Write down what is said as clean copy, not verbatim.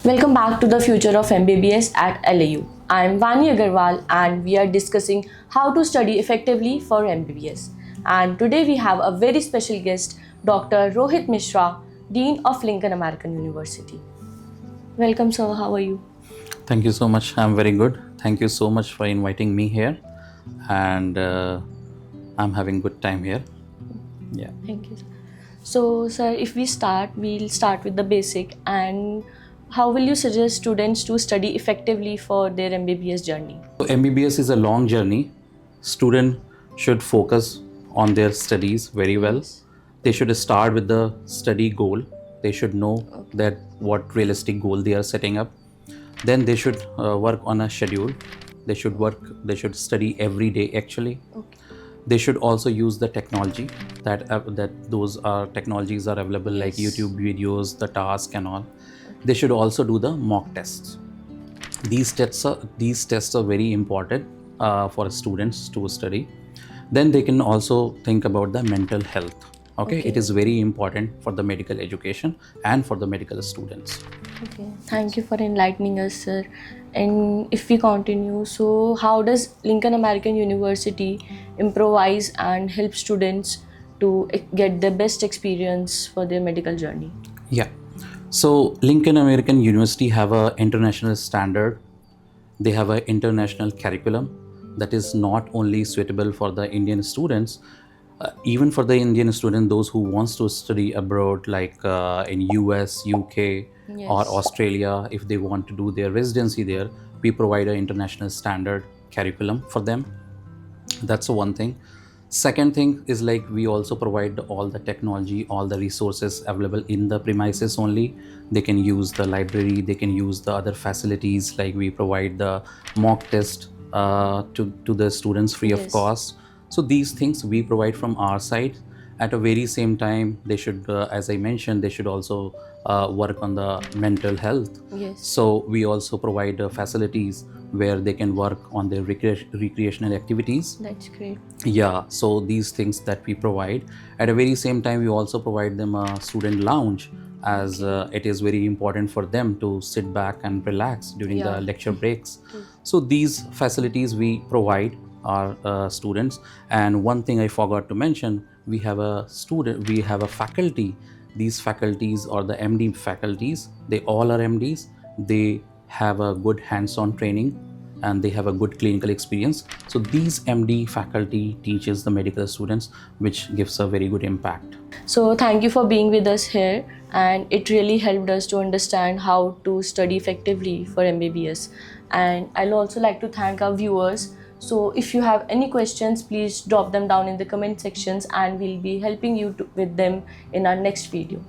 Welcome back to the future of MBBS at LAU. I am Vani Agarwal and we are discussing how to study effectively for MBBS. And today we have a very special guest, Dr. Rohit Mishra, Dean of Lincoln American University. Welcome sir, how are you? Thank you so much. I'm very good. Thank you so much for inviting me here, and I'm having good time here. Yeah. Thank you. So sir, if we'll start with the basic. And how will you suggest students to study effectively for their MBBS journey? So MBBS is a long journey. Student should focus on their studies very well. Yes. They should start with the study goal. They should know that what realistic goal they are setting up. Then they should work on a schedule. They should study every day actually. Okay. They should also use the technology that those technologies are available, like Yes. YouTube videos, the task and all. They should also do the mock tests. These tests are very important for students to study. Then they can also think about the mental health. Okay, it is very important for the medical education and for the medical students. Okay, thank you for enlightening us, sir. And if we continue, so how does Lincoln American University improvise and help students to get the best experience for their medical journey? Yeah. So Lincoln American University have a international standard. They have an international curriculum that is not only suitable for the Indian students, even for the Indian student, those who wants to study abroad, like in US, UK, or Australia, if they want to do their residency there, we provide an international standard curriculum for them. That's one thing. Second thing is, like, we also provide all the technology, all the resources available in the premises only. They can use the library, they can use the other facilities, like we provide the mock test to the students free of cost. So these things we provide from our side. At a very same time, they should, as I mentioned, they should also work on the mental health. Yes. So we also provide facilities where they can work on their recreational activities. That's great. Yeah, so these things that we provide. At a very same time, we also provide them a student lounge, as it is very important for them to sit back and relax during the lecture breaks. So these facilities we provide our students. And one thing I forgot to mention, we have a faculty. These faculties are the MD faculties. They all are MDs. They have a good hands-on training and they have a good clinical experience. So these MD faculty teaches the medical students, which gives a very good impact. So thank you for being with us here, and it really helped us to understand how to study effectively for MBBS. And I'll also like to thank our viewers. So if you have any questions, please drop them down in the comment sections and we'll be helping you with them in our next video.